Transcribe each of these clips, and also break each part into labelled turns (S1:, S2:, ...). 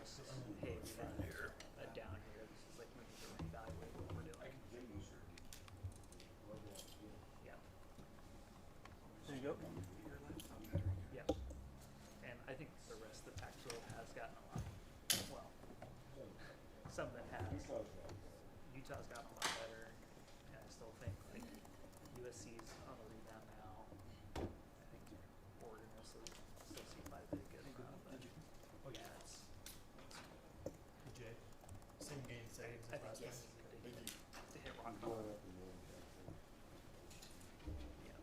S1: it's just, hey, we had a down here. This is like we need to reevaluate what we're doing. Yeah. There you go. Yep. And I think the rest of the Pac-12 has gotten a lot. Well, some of it has. Utah's gotten a lot better, and I still think like USC's on the rebound now. I think Oregon will still see quite a bit of good from them. But yeah, it's
S2: Jay, same game setting
S1: I
S2: as
S1: think
S2: last
S1: yes,
S2: time.
S1: to hit rock bottom. Yeah.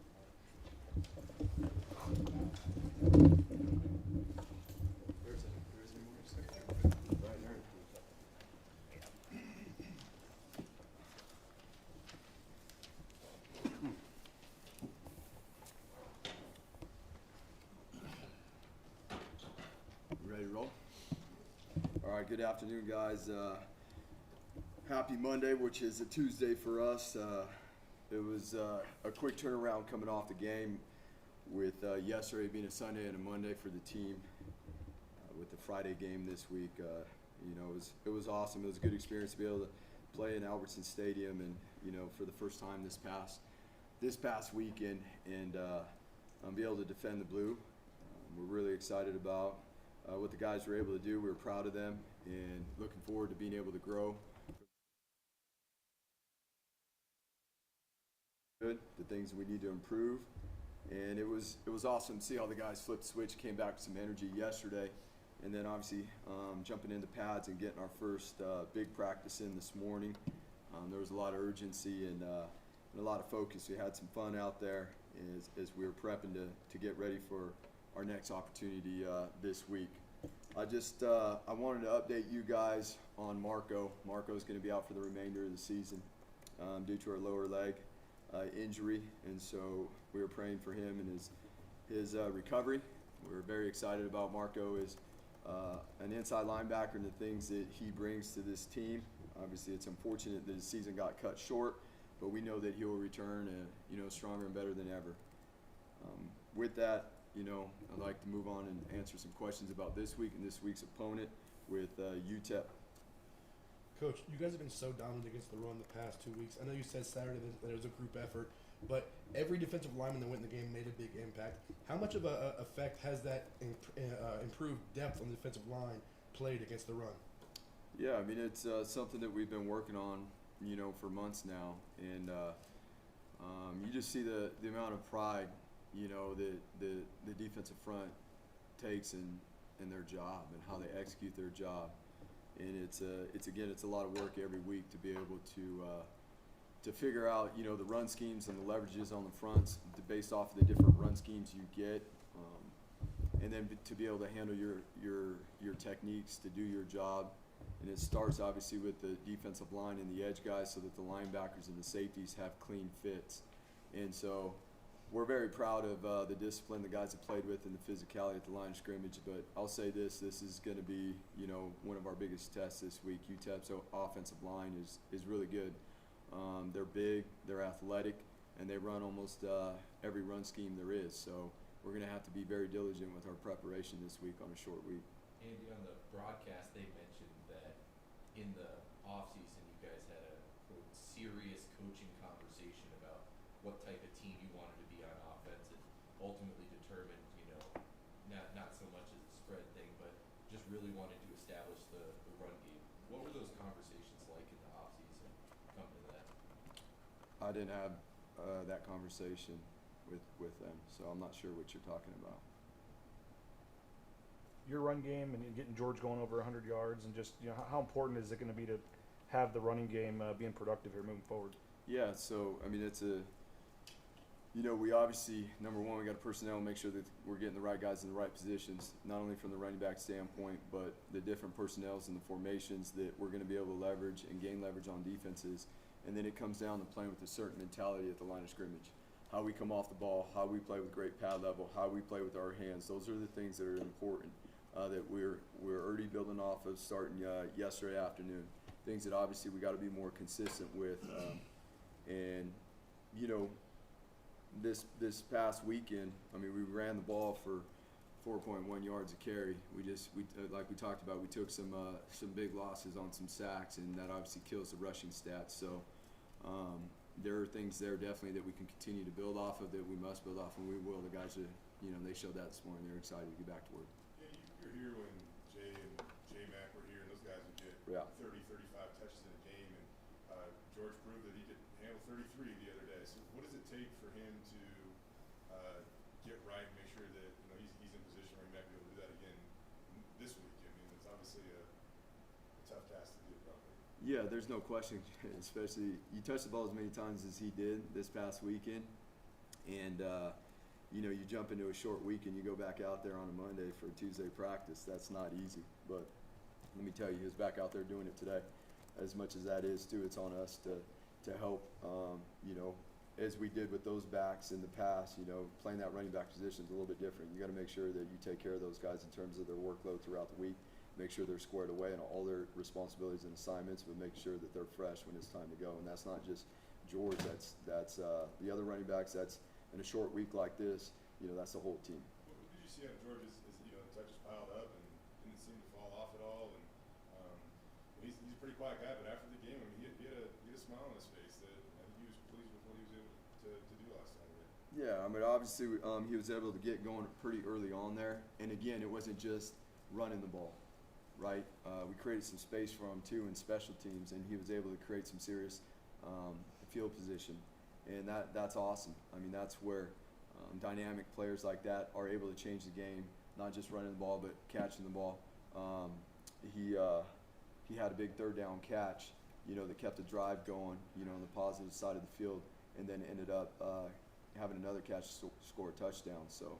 S3: There's any more section. Right there.
S1: Yeah.
S3: You ready to roll? All right, good afternoon, guys. Happy Monday, which is a Tuesday for us. It was a quick turnaround coming off the game with yesterday being a Sunday and a Monday for the team. With the Friday game this week, it was awesome. It was a good experience to be able to play in Albertson Stadium, and for the first time this past weekend, and be able to defend the blue. We're really excited about what the guys were able to do. We were proud of them, and looking forward to being able to grow. Good, the things we need to improve, and it was awesome to see how the guys flipped the switch, came back with some energy yesterday, and then obviously jumping into pads and getting our first big practice in this morning. There was a lot of urgency and a lot of focus. We had some fun out there as we were prepping to get ready for our next opportunity this week. I wanted to update you guys on Marco. Marco's going to be out for the remainder of the season due to our lower leg injury, and so we were praying for him and his recovery. We're very excited about Marco as an inside linebacker and the things that he brings to this team. Obviously, it's unfortunate that his season got cut short, but we know that he will return stronger and better than ever. With that, I'd like to move on and answer some questions about this week and this week's opponent with UTEP.
S2: Coach, you guys have been so dominant against the run the past 2 weeks. I know you said Saturday that it was a group effort, but every defensive lineman that went in the game made a big impact. How much of a effect has that improved depth on the defensive line played against the run?
S3: Yeah, I mean, it's something that we've been working on, for months now, and you just see the amount of pride, that the defensive front takes in their job and how they execute their job. And it's a lot of work every week to be able to figure out the run schemes and the leverages on the fronts based off of the different run schemes you get, and then to be able to handle your techniques to do your job. And it starts obviously with the defensive line and the edge guys, so that the linebackers and the safeties have clean fits. And so we're very proud of the discipline the guys have played with and the physicality at the line of scrimmage. But I'll say this is going to be, one of our biggest tests this week. UTEP's offensive line is really good. They're big, they're athletic, and they run almost every run scheme there is. So we're going to have to be very diligent with our preparation this week on a short week.
S4: Andy, on the broadcast, they mentioned that in the offseason, you guys had a quote, serious coaching conversation about what type of team you wanted to be on offense, and ultimately determined, not so much as the spread thing, but just really wanted to establish the run game. What were those conversations like in the offseason coming to that?
S3: I didn't have that conversation with them, so I'm not sure what you're talking about.
S5: Your run game and getting George going over 100 yards, and just how important is it going to be to have the running game being productive here moving forward?
S3: Yeah, so I mean we obviously, number one, we got personnel, make sure that we're getting the right guys in the right positions, not only from the running back standpoint, but the different personnels and the formations that we're going to be able to leverage and gain leverage on defenses. And then it comes down to playing with a certain mentality at the line of scrimmage. How we come off the ball, how we play with great pad level, how we play with our hands. Those are the things that are important. That we're already building off of starting yesterday afternoon. Things that obviously we got to be more consistent with, and this past weekend, I mean, we ran the ball for 4.1 yards a carry. Like we talked about, we took some big losses on some sacks, and that obviously kills the rushing stats. So there are things there definitely that we can continue to build off of, that we must build off, and we will. The guys are, they showed that this morning. They're excited to get back to work.
S6: Yeah, you were here when Jay and J-Mac were here, and those guys would get
S3: Yeah.
S6: 30, 35 touches in a game, and George proved that he could handle 33 the other day. So what does it take for him to get right and make sure that he's in position where he might be able to do that again this week? I mean, it's obviously a tough task to do properly.
S3: Yeah, there's no question. Especially you touch the ball as many times as he did this past weekend, and you jump into a short week and you go back out there on a Monday for a Tuesday practice. That's not easy. But let me tell you, he was back out there doing it today. As much as that is too, it's on us to help. As we did with those backs in the past, playing that running back position is a little bit different. You got to make sure that you take care of those guys in terms of their workload throughout the week. Make sure they're squared away in all their responsibilities and assignments, but make sure that they're fresh when it's time to go. And that's not just George. That's the other running backs. That's in a short week like this. That's the whole team.
S6: What did you see out of George as the touches piled up and didn't seem to fall off at all? And he's a pretty quiet guy, but after the game, I mean, he had a smile on his face that I think he was pleased with what he was able to do last Saturday.
S3: Yeah, I mean, obviously he was able to get going pretty early on there. And again, it wasn't just running the ball, right? We created some space for him too in special teams, and he was able to create some serious field position, and that's awesome. I mean, that's where dynamic players like that are able to change the game, not just running the ball but catching the ball. He had a big third down catch, that kept the drive going, on the positive side of the field, and then ended up having another catch to score a touchdown. So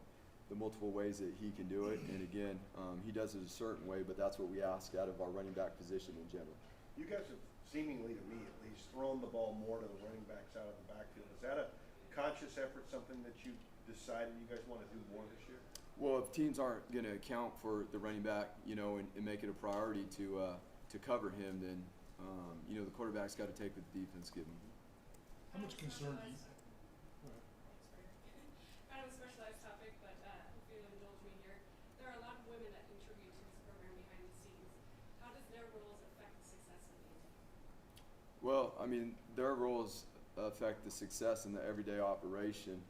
S3: the multiple ways that he can do it, and again, he does it a certain way, but that's what we ask out of our running back position in general.
S7: You guys have seemingly, to me at least, thrown the ball more to the running backs out of the backfield. Is that a conscious effort, something that you decided you guys want to do more this year?
S3: Well, if teams aren't going to account for the running back, and make it a priority to cover him, then the quarterback's got to take what the defense give him.
S2: How much concern do you?
S8: Kind of a specialized topic, but if you'll indulge me here, there are a lot of women that contribute to this program behind the scenes. How does their roles affect the success of the team?
S3: Well, I mean, their roles affect the success in the everyday operation.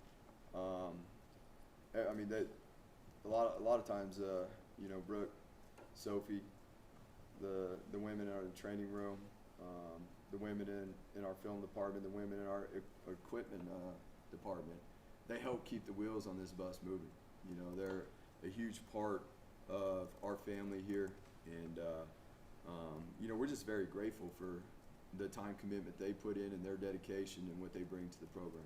S3: I mean, a lot of times, Brooke, Sophie, the women in our training room, the women in our film department, the women in our equipment department, they help keep the wheels on this bus moving. They're a huge part of our family here, and we're just very grateful for the time commitment they put in and their dedication and what they bring to the program.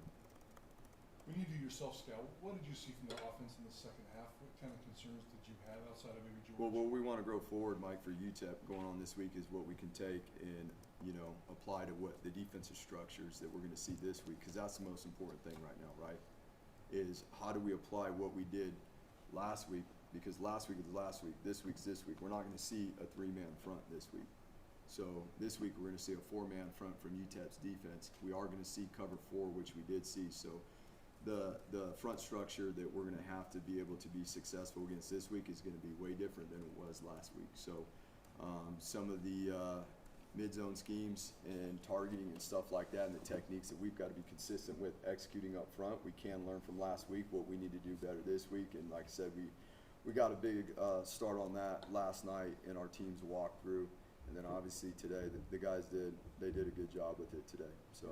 S9: When you do your self-scout, what did you see from the offense in the second half? What kind of concerns did you have outside of maybe George?
S3: Well, what we want to grow forward, Mike, for UTEP going on this week is what we can take and, apply to what the defensive structures that we're going to see this week, because that's the most important thing right now, right? Is how do we apply what we did last week, because last week was last week, this week's this week. We're not going to see a three-man front this week. So this week we're going to see a four-man front from UTEP's defense. We are going to see cover four, which we did see. So the front structure that we're going to have to be able to be successful against this week is going to be way different than it was last week. So some of the mid-zone schemes and targeting and stuff like that, and the techniques that we've got to be consistent with executing up front, we can learn from last week what we need to do better this week. And like I said, we got a big start on that last night in our team's walkthrough. And then obviously today, the guys did a good job with it today. So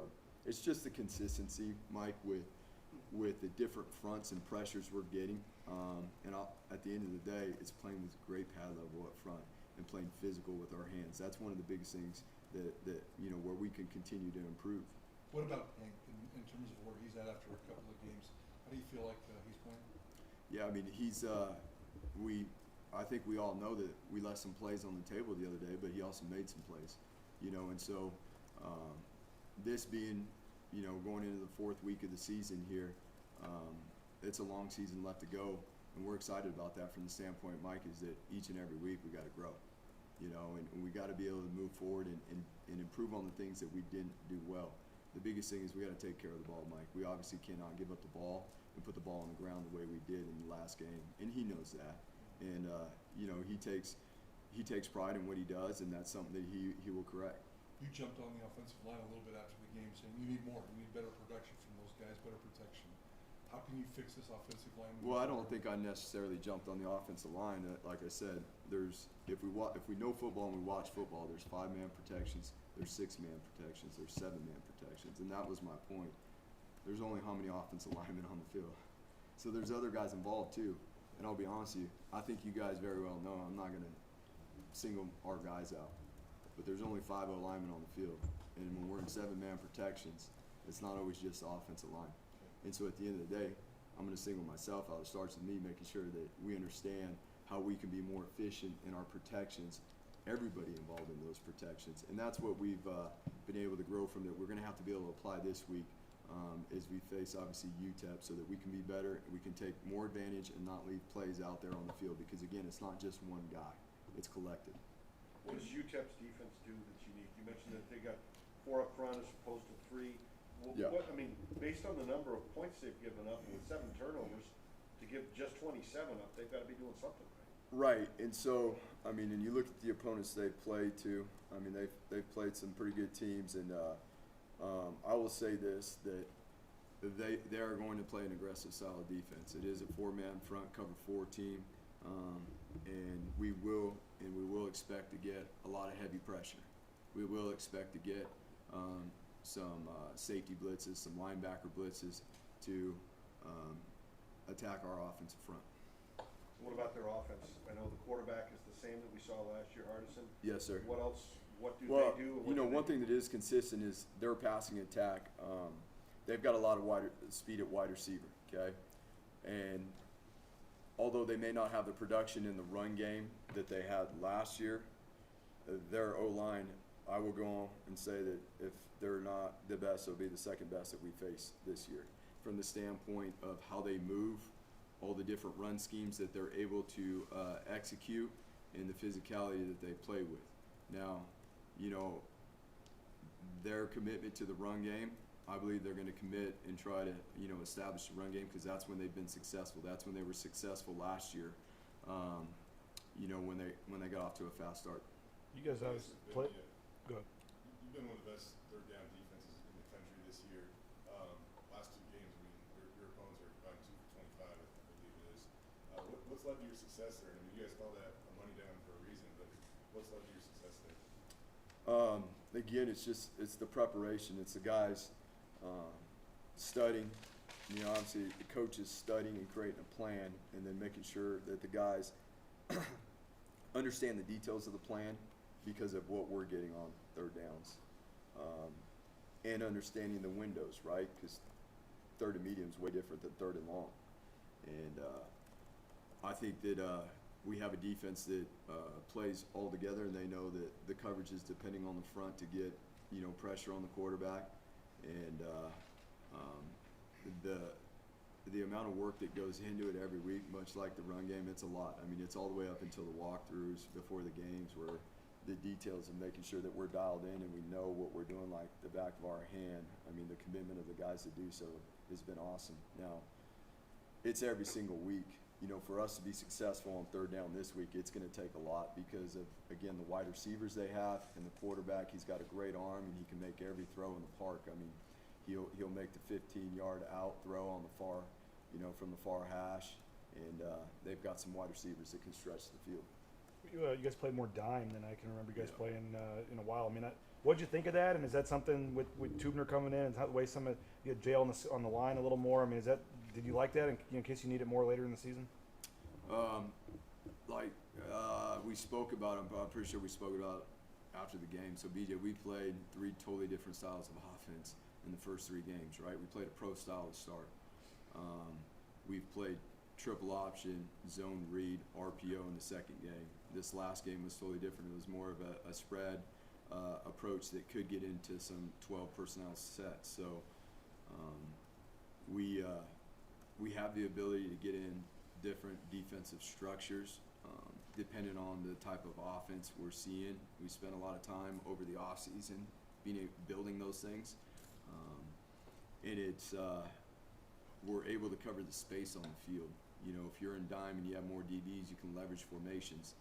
S3: it's just the consistency, Mike, with the different fronts and pressures we're getting. At the end of the day, it's playing with great pad level up front and playing physical with our hands. That's one of the biggest things that where we can continue to improve.
S9: What about Hank in terms of where he's at after a couple of games? How do you feel like he's playing?
S3: Yeah, I mean, he's I think we all know that we left some plays on the table the other day, but he also made some plays, and so this being, going into the fourth week of the season here, it's a long season left to go, and we're excited about that from the standpoint, Mike, is that each and every week we got to grow, and we got to be able to move forward and improve on the things that we didn't do well. The biggest thing is we got to take care of the ball, Mike. We obviously cannot give up the ball. and put the ball on the ground the way we did in the last game, and he knows that. And you know, he takes pride in what he does, and that's something that he will correct.
S9: You jumped on the offensive line a little bit after the game, saying you need more, you need better production from those guys, better protection. How can you fix this offensive line?
S3: Well, I don't think I necessarily jumped on the offensive line. Like I said, if we know football and we watch football, there's 5-man protections, there's 6-man protections, there's 7-man protections, and that was my point. There's only how many offensive linemen on the field, so there's other guys involved too. And I'll be honest with you, I think you guys very well know I'm not going to single our guys out, but there's only 5 linemen on the field, and when we're in 7-man protections, it's not always just the offensive line. And so at the end of the day, I'm going to single myself out. It starts with me making sure that we understand how we can be more efficient in our protections, everybody involved in those protections. And that's what we've been able to grow from that we're going to have to be able to apply this week as we face, obviously, UTEP, so that we can be better, we can take more advantage and not leave plays out there on the field. Because, again, it's not just one guy. It's collective.
S7: What does UTEP's defense do that's unique? You mentioned that they got 4 up front as opposed to 3.
S3: Yeah.
S7: What, I mean, based on the number of points they've given up with 7 turnovers, to give just 27 up, they've got to be doing something right.
S3: Right, and so, I mean, and you look at the opponents they've played too. I mean, they've played some pretty good teams, and I will say this, that they are going to play an aggressive style of defense. It is a 4-man front cover 4 team, and we will expect to get a lot of heavy pressure. We will expect to get some safety blitzes, some linebacker blitzes to attack our offensive front.
S7: What about their offense? I know the quarterback is the same that we saw last year, Hardison.
S3: Yes, sir.
S7: What else? What do
S3: Well,
S7: they do?
S3: you know, one thing that is consistent is their passing attack. They've got a lot of speed at wide receiver, okay? And although they may not have the production in the run game that they had last year, their O-line, I will go on and say that if they're not the best, they'll be the second best that we face this year. From the standpoint of how they move, all the different run schemes that they're able to execute, and the physicality that they play with. Now, you know, their commitment to the run game, I believe they're going to commit and try to, you know, establish the run game, because that's when they've been successful. That's when they were successful last year, you know, when they got off to a fast start.
S5: You guys have played. Go ahead.
S6: You've been one of the best third down defenses in the country this year. Last 2 games, I mean, your opponents are about 2 for 25, I believe it is. What's led to your success there? I mean, you guys call that a money down for a reason, but what's led to your success there?
S3: Again, it's the preparation. It's the guys studying. You know, obviously the coaches studying and creating a plan, and then making sure that the guys understand the details of the plan because of what we're getting on third downs, and understanding the windows, right? Because third and medium is way different than third and long, and I think that we have a defense that plays all together, and they know that the coverage is depending on the front to get, you know, pressure on the quarterback, and the amount of work that goes into it every week, much like the run game, it's a lot. I mean, it's all the way up until the walkthroughs before the games, where the details of making sure that we're dialed in and we know what we're doing like the back of our hand. I mean, the commitment of the guys to do so has been awesome. Now, it's every single week. You know, for us to be successful on third down this week, it's going to take a lot because of, again, the wide receivers they have and the quarterback. He's got a great arm, and he can make every throw in the park. I mean, he'll make the 15-yard out throw on the far, you know, from the far hash, and they've got some wide receivers that can stretch the field.
S5: You guys played more dime than I can remember you guys playing in a while. I mean, what'd you think of that? And is that something with Tubner coming in and the way you had Jay on the line a little more? I mean, did you like that in case you need it more later in the season?
S3: We spoke about it, but I'm pretty sure we spoke about it after the game. So, BJ, we played 3 totally different styles of offense in the first 3 games, right? We played a pro style to start. We've played triple option, zone read, RPO in the second game. This last game was totally different. It was more of a spread approach that could get into some 12 personnel sets. So we have the ability to get in different defensive structures depending on the type of offense we're seeing. We spent a lot of time over the offseason building those things. And we're able to cover the space on the field. You know, if you're in dime and you have more DBs, you can leverage formations.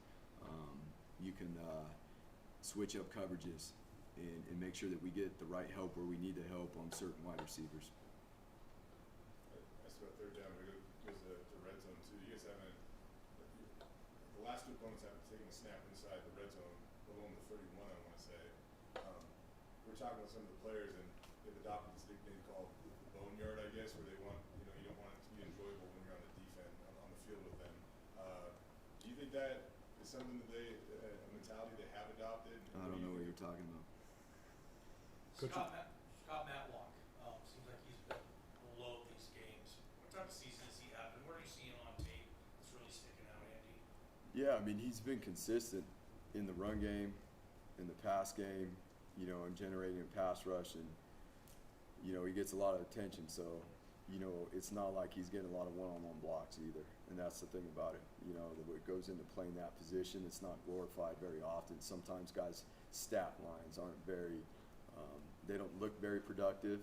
S3: You can switch up coverages and make sure that we get the right help where we need the help on certain wide receivers.
S6: That's about third down, but it goes to red zone too. You guys haven't, the last two opponents haven't taken a snap inside the red zone, let alone the 31, I want to say. We're talking with some of the players, and they've adopted this nickname called the boneyard, I guess, where they want, you know, you don't want it to be enjoyable when you're on the defense, on the field with them. Do you think that is something that they, a mentality they have adopted?
S3: I don't know what you're talking about.
S2: Coach,
S10: Scott Matlock, seems like he's been below these games. What type of season has he had, and what are you seeing on tape that's really sticking out, Andy?
S3: Yeah, I mean, he's been consistent in the run game, in the pass game, you know, and generating a pass rush, and, you know, he gets a lot of attention, so, you know, it's not like he's getting a lot of one-on-one blocks either, and that's the thing about it. You know, what goes into playing that position, it's not glorified very often. Sometimes guys' stat lines aren't very, they don't look very productive,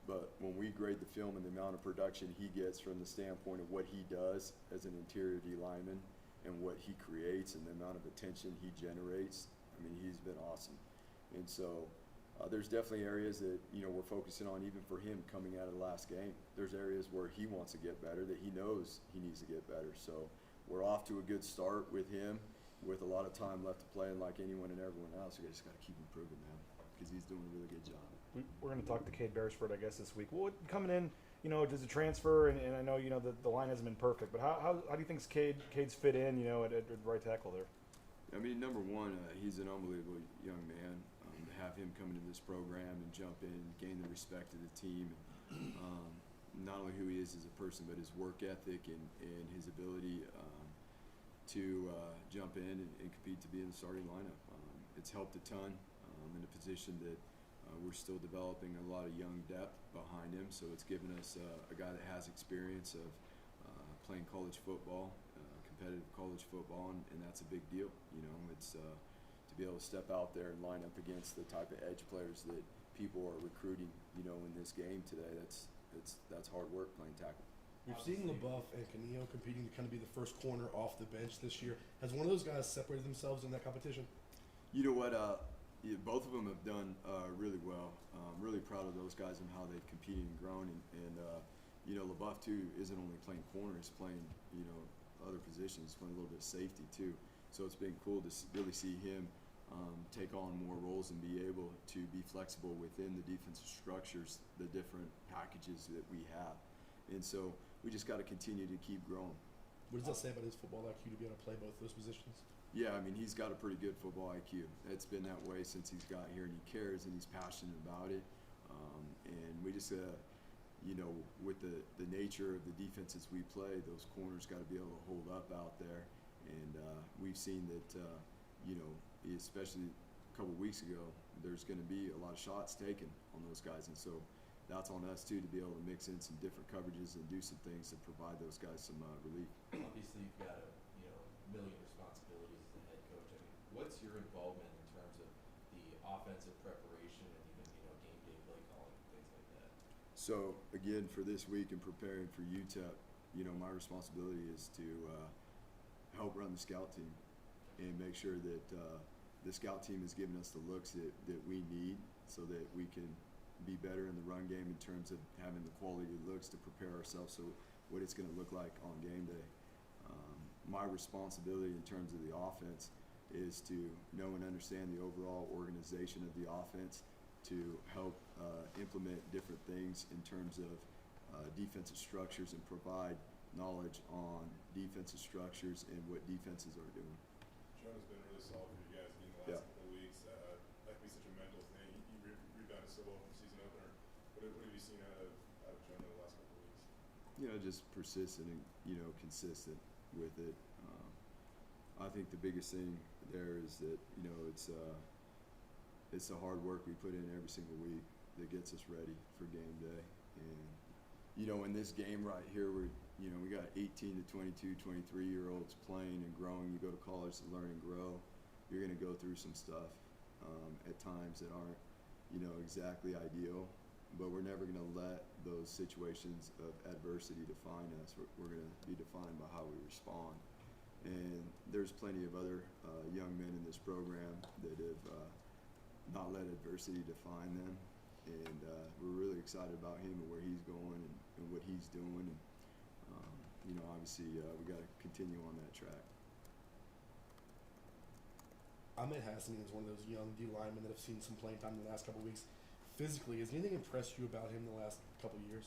S3: but when we grade the film and the amount of production he gets from the standpoint of what he does as an interior D lineman and what he creates and the amount of attention he generates, I mean, he's been awesome. And so there's definitely areas that, you know, we're focusing on even for him coming out of the last game. There's areas where he wants to get better, that he knows he needs to get better. So we're off to a good start with him with a lot of time left to play, and like anyone and everyone else, we just got to keep improving, man, because he's doing a really good job.
S5: We're going to talk to Cade Beresford, I guess, this week. Well, coming in, you know, does a transfer, and I know, you know, the line hasn't been perfect, but how do you think Cade's fit in, you know, at right tackle there?
S3: I mean, number one, he's an unbelievable young man. To have him come into this program and jump in, gain the respect of the team, not only who he is as a person, but his work ethic and his ability to jump in and compete to be in the starting lineup. It's helped a ton in a position that we're still developing a lot of young depth behind him, so it's given us a guy that has experience of playing college football, competitive college football, and that's a big deal. You know, it's to be able to step out there and line up against the type of edge players that people are recruiting, you know, in this game today. That's hard work playing tackle.
S2: we've seen LaBeouf and Canillo competing to kind of be the first corner off the bench this year. Has one of those guys separated themselves in that competition?
S3: You know what? Yeah, both of them have done really well. Really proud of those guys and how they've competed and grown. And you know, LaBeouf too isn't only playing corner; he's playing, you know, other positions, playing a little bit of safety too. So it's been cool to really see him take on more roles and be able to be flexible within the defensive structures, the different packages that we have. And so we just got to continue to keep growing.
S2: What does that say about his football IQ to be able to play both those positions?
S3: Yeah, I mean, he's got a pretty good football IQ. It's been that way since he's got here, and he cares, and he's passionate about it. And we just, you know, with the nature of the defenses we play, those corners got to be able to hold up out there. And we've seen that, you know, especially a couple weeks ago, there's going to be a lot of shots taken on those guys. And so that's on us, too, to be able to mix in some different coverages and do some things to provide those guys some relief.
S4: Obviously, you've got a million responsibilities as the head coach. I mean, what's your involvement in terms of the offensive preparation and even game day play calling and things like that?
S3: So again, for this week and preparing for UTEP, you know, my responsibility is to help run the scout team and make sure that the scout team is giving us the looks that we need so that we can be better in the run game in terms of having the quality looks to prepare ourselves so what it's going to look like on game day. My responsibility in terms of the offense is to know and understand the overall organization of the offense, to help implement different things in terms of defensive structures and provide knowledge on defensive structures and what defenses are doing.
S6: Jonah's been really solid for you guys in the last couple of weeks. That can be such a mental thing. He rebounded so well from season opener. What have you seen out of Jonah the last couple of weeks?
S3: You know, just persistent and, you know, consistent with it. I think the biggest thing there is that, you know, it's the hard work we put in every single week that gets us ready for game day. And, you know, in this game right here, we got 18 to 22, 23-year-olds playing and growing. You go to college to learn and grow. You're going to go through some stuff at times that aren't, you know, exactly ideal. But we're never going to let those situations of adversity define us. We're going to be defined by how we respond. And there's plenty of other young men in this program that have not let adversity define them. And we're really excited about him and where he's going and what he's doing. And, obviously, we got to continue on that track.
S2: Ahmed Hassan is one of those young D linemen that have seen some playing time in the last couple of weeks. Physically, has anything impressed you about him the last couple of years?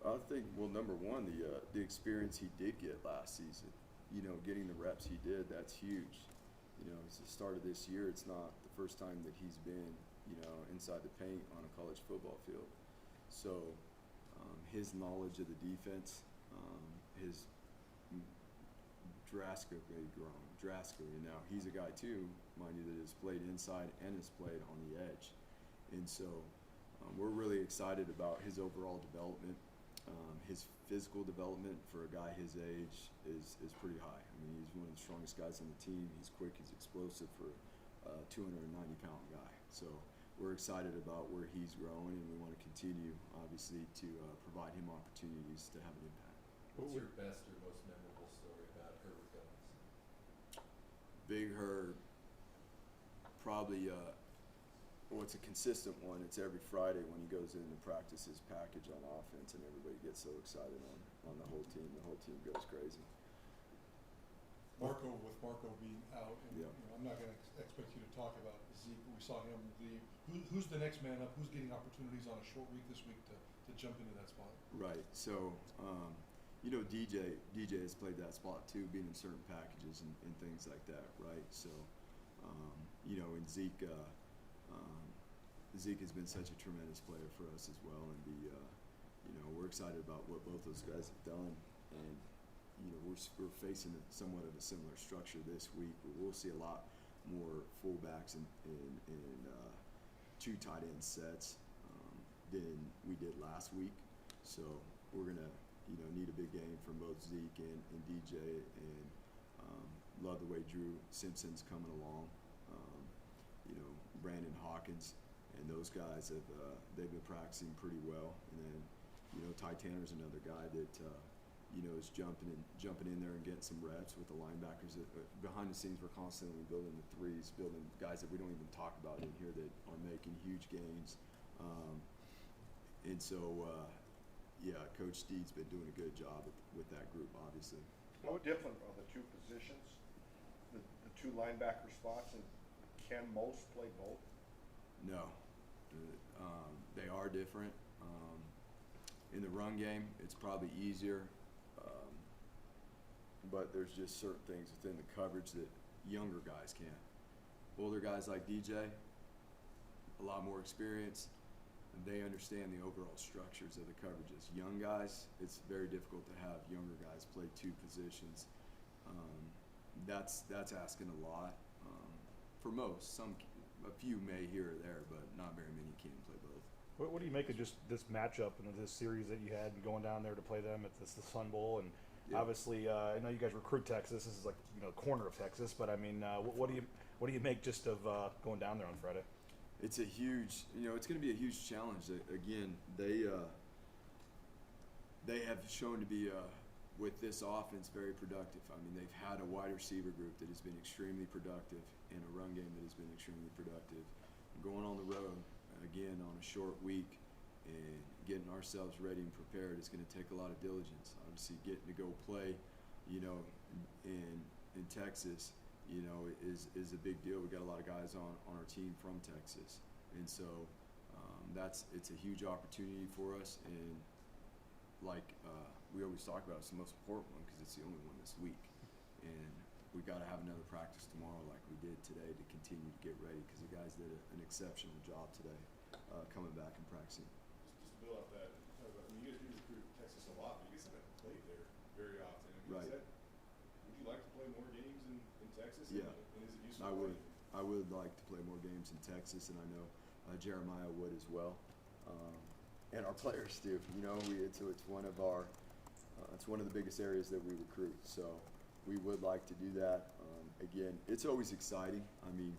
S3: I think, well, number one, the experience he did get last season. Getting the reps he did, that's huge. It's the start of this year. It's not the first time that he's been, inside the paint on a college football field. So his knowledge of the defense, his drastically grown. Now, he's a guy, too, mind you, that has played inside and has played on the edge. And so we're really excited about his overall development. His physical development for a guy his age is pretty high. I mean, he's one of the strongest guys on the team. He's quick, he's explosive for a 290-pound guy. So we're excited about where he's growing, and we want to continue, obviously, to provide him opportunities to have an impact.
S4: What's your best or most memorable story about Herbert Gomes?
S3: Big Herb, probably, it's a consistent one. It's every Friday when he goes in to practice his package on offense, and everybody gets so excited on the whole team. The whole team goes crazy.
S9: With Marco being out, and
S3: Yeah.
S9: I'm not going to expect you to talk about Zeke, but we saw him leave. Who's the next man up? Who's getting opportunities on a short week this week to jump into that spot?
S3: Right. So, DJ has played that spot too, being in certain packages and things like that, right? So, and Zeke has been such a tremendous player for us as well, and we're excited about what both those guys have done, and we're facing somewhat of a similar structure this week. We'll see a lot more fullbacks and two tight end sets than we did last week. So we're gonna need a big game from both Zeke and DJ, and love the way Drew Simpson's coming along. Brandon Hawkins and those guys have they've been practicing pretty well. And then Ty Tanner's another guy that is jumping in there and getting some reps with the linebackers. Behind the scenes, we're constantly building the threes, building guys that we don't even talk about in here that are making huge gains. And so, Coach Steed's been doing a good job with that group, obviously.
S7: How different are the two positions, the two linebacker spots, and can most play both?
S3: No, they are different. In the run game, it's probably easier, but there's just certain things within the coverage that younger guys can't. Older guys like DJ, a lot more experience, and they understand the overall structures of the coverages. Young guys, it's very difficult to have younger guys play two positions. That's asking a lot. For most, a few may here or there, but not very many can play both.
S5: What do you make of just this matchup and this series that you had going down there to play them at the Sun Bowl? And obviously, I know you guys recruit Texas. This is like corner of Texas, but I mean, what do you make just of going down there on Friday?
S3: It's a huge, it's going to be a huge challenge. Again, they have shown to be with this offense very productive. I mean, they've had a wide receiver group that has been extremely productive and a run game that has been extremely productive. Going on the road again on a short week and getting ourselves ready and prepared is going to take a lot of diligence. Obviously, getting to go play, in Texas, is a big deal. We got a lot of guys on our team from Texas, and so it's a huge opportunity for us. And like we always talk about, it's the most important one because it's the only one this week, and we got to have another practice tomorrow like we did today to continue to get ready because the guys did an exceptional job today coming back and practicing.
S6: Just to build off that, you guys do recruit Texas a lot, but you guys haven't played there very often. I mean,
S3: Right.
S6: Would you like to play more games in Texas?
S3: Yeah.
S6: And is it useful?
S3: I would like to play more games in Texas, and I know Jeremiah would as well, and our players do. It's one of our it's one of the biggest areas that we recruit. So we would like to do that. Again, it's always exciting. I mean,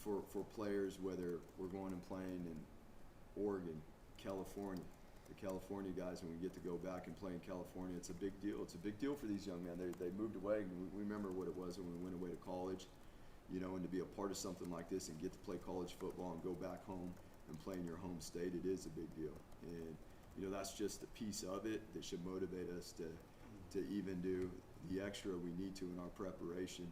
S3: for players, whether we're going and playing in Oregon, California. The California guys, when we get to go back and play in California, it's a big deal. It's a big deal for these young men. They moved away, and we remember what it was when we went away to college, you know, and to be a part of something like this and get to play college football and go back home and play in your home state, it is a big deal. And, you know, that's just a piece of it that should motivate us to even do the extra we need to in our preparation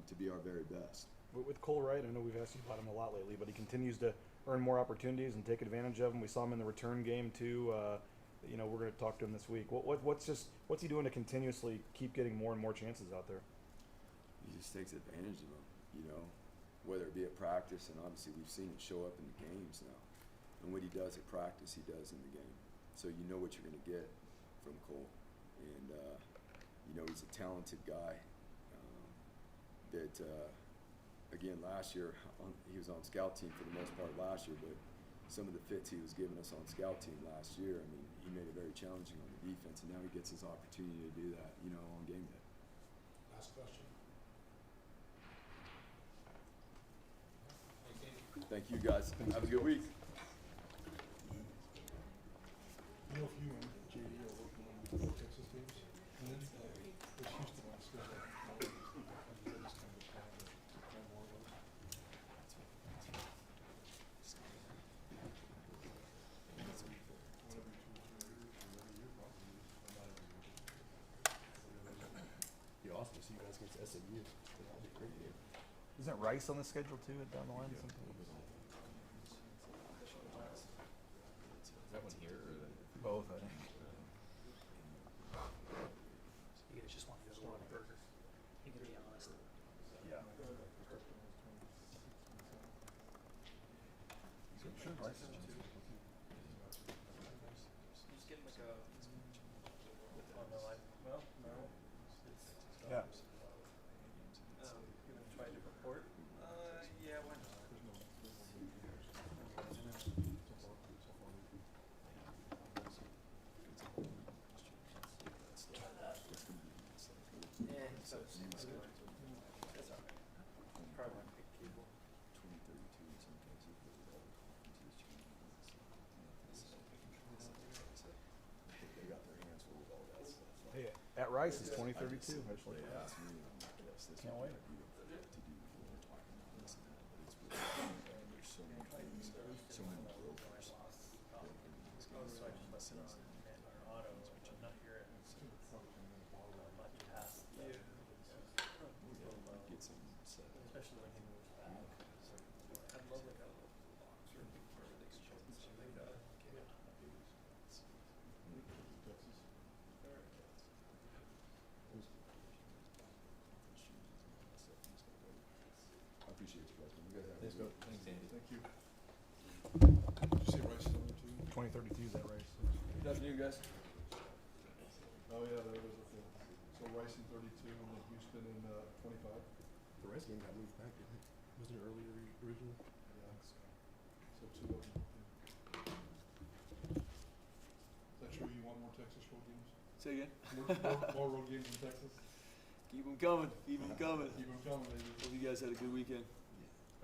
S3: to be our very best.
S5: With Cole Wright, I know we've asked you about him a lot lately, but he continues to earn more opportunities and take advantage of them. We saw him in the return game too. You know, we're going to talk to him this week. What's he doing to continuously keep getting more and more chances out there?
S3: He just takes advantage of them, you know, whether it be at practice, and obviously we've seen it show up in the games now. And what he does at practice, he does in the game. So you know what you're going to get from Cole. And, you know, he's a talented guy that again, last year, he was on scout team for the most part last year, but some of the fits he was giving us on scout team last year, I mean, he made it very challenging on the defense, and now he gets his opportunity to do that, you know, on game day.
S9: Last question.
S3: Thank you, guys. Have a good week.
S9: You know, if you and JD are working on Texas games, and then there's Houston on schedule. That is kind of a plan to plan more of those. One every 2 or 3 years, or every year probably, or not every year.
S2: Be awesome to see you guys against SMU. That'd be a great game.
S5: Isn't Rice on the schedule too down the line?
S4: Is that one here or the?
S5: Both, I think.
S1: You guys just want to go to Whataburger. You can be honest.
S5: Yeah.
S9: Sure, Rice is
S1: Just get like a on the line. Well, no.
S5: Yeah.
S1: You want to try a different port? Yeah, why not? Yeah, so it's that's all right. Probably want to pick cable.
S3: 2032 in some cases. They got their hands full with all that stuff.
S5: Hey, at Rice is 2032.
S3: Actually, they asked me, and I'm like, yes, this
S5: Can't
S3: would
S5: wait.
S3: be to do before we're talking about this and that, but it's really, there's so many things, so many brokers.
S1: So I just let it on and our auto, which I'm not here at. Much past you.
S3: Get some set.
S1: Especially when he moves back. I'd love like a
S3: I appreciate you guys. You guys have a
S2: Thanks,
S3: good
S2: Coach.
S3: week.
S4: Thanks, Andy.
S9: Thank you. Did you say Rice is number 2?
S5: 2032 is that Rice?
S3: Good afternoon, guys.
S9: Oh, yeah, there it is. Okay. So Rice in 32, and then Houston in 25.
S2: The Rice game got moved back, didn't it? Wasn't it earlier originally?
S9: Yeah. So 2 of them. Is that true? You want more Texas road games?
S3: Say again.
S9: More road games in Texas?
S3: Keep them coming. Keep them coming.
S9: Keep them coming, baby.
S3: Hope you guys had a good weekend.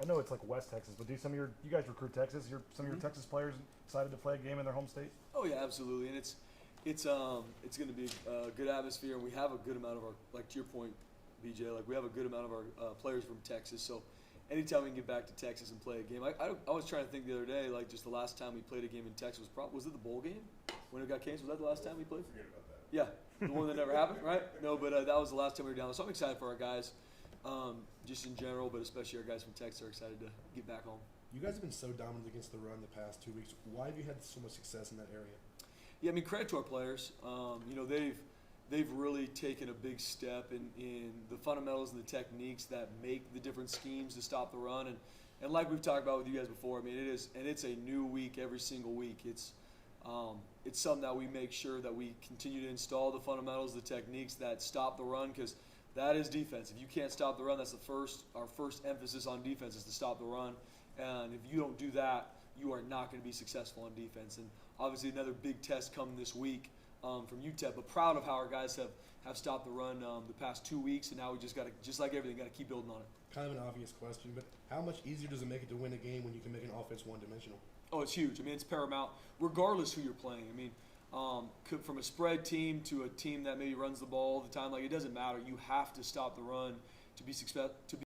S5: I know it's like West Texas, but do some of you guys recruit Texas? Some of your Texas players excited to play a game in their home state?
S3: Oh yeah, absolutely, and it's going to be a good atmosphere, and we have a good amount of our, like to your point, BJ, like we have a good amount of our players from Texas. So anytime we can get back to Texas and play a game, I was trying to think the other day, like just the last time we played a game in Texas was it the bowl game when it got canceled? Was that the last time we played?
S6: Forget about that.
S3: Yeah, the one that never happened, right? No, but that was the last time we were down there. So I'm excited for our guys, just in general, but especially our guys from Texas are excited to get back home.
S2: You guys have been so dominant against the run the past 2 weeks. Why have you had so much success in that area?
S3: Yeah, I mean, credit to our players. You know, they've really taken a big step in the fundamentals and the techniques that make the different schemes to stop the run. And like we've talked about with you guys before, I mean, it's a new week every single week. It's something that we make sure that we continue to install the fundamentals, the techniques that stop the run, because that is defense. If you can't stop the run, that's our first emphasis on defense is to stop the run. And if you don't do that, you are not going to be successful on defense. And obviously another big test coming this week from UTEP. But proud of how our guys have stopped the run the past 2 weeks, and now we just got to, just like everything, got to keep building on it.
S2: Kind of an obvious question, but how much easier does it make it to win a game when you can make an offense one-dimensional?
S11: Oh, it's huge. I mean, it's paramount, regardless who you're playing. I mean, from a spread team to a team that maybe runs the ball all the time, like it doesn't matter. You have to stop the run to be